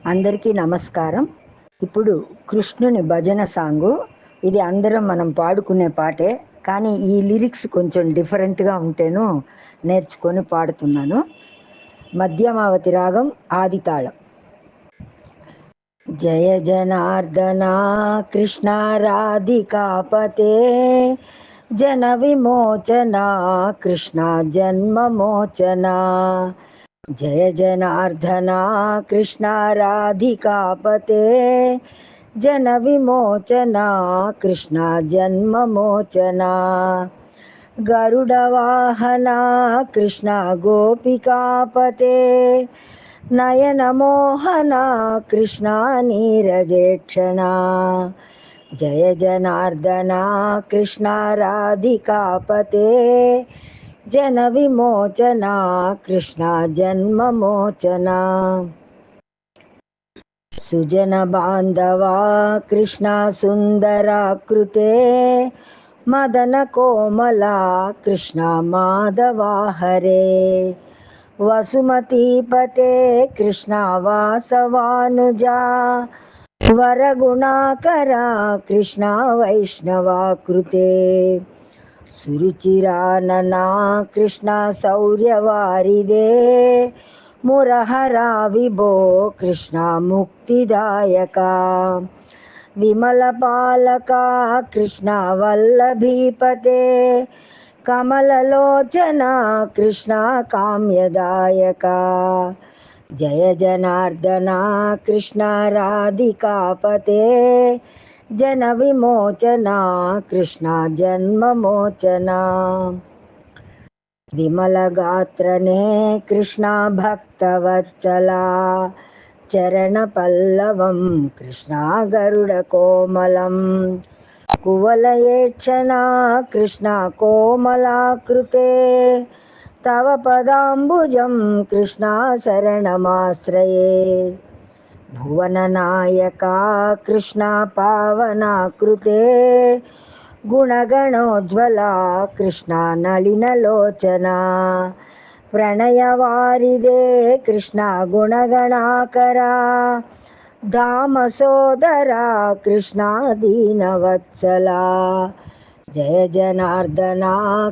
అందరికీ నమస్కారం. ఇప్పుడు కృష్ణుని భజన సాంగు. ఇది అందరం మనం పాడుకునే పాటే. కానీ ఈ లిరిక్స్ కొంచెం డిఫరెంట్‌గా ఉంటేను నేర్చుకొని పాడుతున్నాను. మధ్యమావతి రాగం ఆది తాళం. జయ జనార్దన కృష్ణ రాధికాపతే జన విమోచన కృష్ణ జన్మమోచన జయ జనార్దన కృష్ణ రాధికాపతే జన విమోచన కృష్ణ జన్మమోచన గరుడ వాహన కృష్ణ గోపికాపతే నయన మోహన కృష్ణ నీరజేక్షణ జయ జనార్దన కృష్ణ రాధికాపతే జన విమోచన కృష్ణ జన్మమోచన సుజన బాంధవా కృష్ణ సుందరాకృతే మదన కోమలా కృష్ణ మాధవా హరే వసుమతీపతే కృష్ణ వాసవానుజా వరగుణాకరా కృష్ణ వైష్ణవాకృతే సురుచిరాననా కృష్ణ శౌర్యవారిదే మురహరా విభో కృష్ణ ముక్తిదాయక విమలపాలక కృష్ణ వల్లభీపతే కమలలోచన కృష్ణ కామ్యదాయక జయ జనార్దన కృష్ణ రాధికాపతే జన విమోచన కృష్ణ జన్మమోచన విమలగాత్రనే కృష్ణ భక్తవత్సలా చరణ పల్లవం కృష్ణ గరుడ కోమలం కువలయేక్షణ కృష్ణ కోమలాకృతే తవ పదాంబుజం కృష్ణ శరణమాశ్రయే భువననాయక కృష్ణ పావనాకృతే గుణగణోజ్వల కృష్ణ నళినలోచన ప్రణయవారిదే కృష్ణ గుణగణాకరా ధామ సోదరా కృష్ణ దీనవత్సలా జయ జనార్దన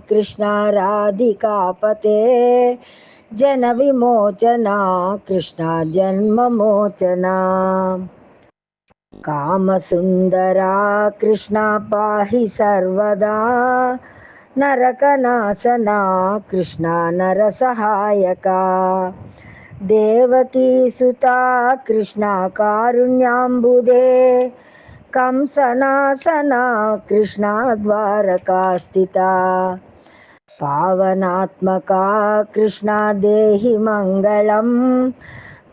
కృష్ణ రాధికాపతే జన విమోచన కృష్ణ జన్మమోచన కామసుందరా కృష్ణ పాహి సర్వదా నరకనాశనా కృష్ణ నరసహాయక దేవకీసుతా కృష్ణ కారుణ్యాంబుదే కంసనాసనా కృష్ణ ద్వారకాస్థితా పావనాత్మకా కృష్ణ దేహి మంగళం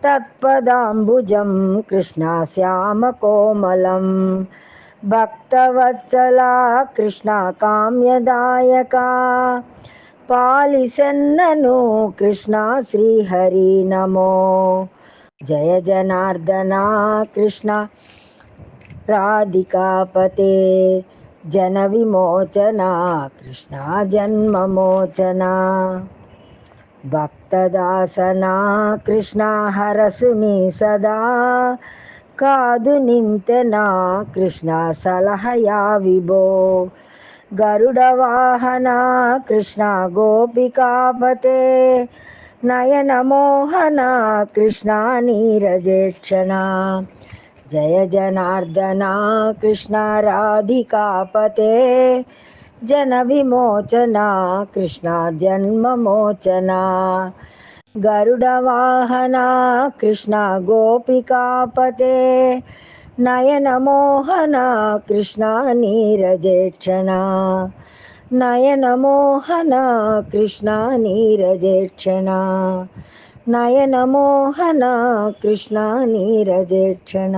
తత్పదాంబుజం కృష్ణ శ్యామకోమలం భక్తవత్సలా కృష్ణ కామ్యదాయక పాలిసెన్నను కృష్ణ శ్రీహరి నమో జయ జనార్దన కృష్ణ రాధికాపతే జన విమోచన కృష్ణ జన్మమోచన భక్తదాసనా కృష్ణ హరసుని సదా కాదు నింతెనా కృష్ణ సలహయా విభో గరుడ వాహన కృష్ణ గోపికాపతే నయన మోహన కృష్ణ నీరజేక్షణ జయ జనార్దన కృష్ణ రాధికాపతే జన విమోచన కృష్ణ జన్మమోచన గరుడ వాహన కృష్ణ గోపికాపతే నయన మోహన కృష్ణ నీరజేక్షణ నయన మోహన కృష్ణ నీరజేక్షణ నయన మోహన కృష్ణ నీరజేక్షణ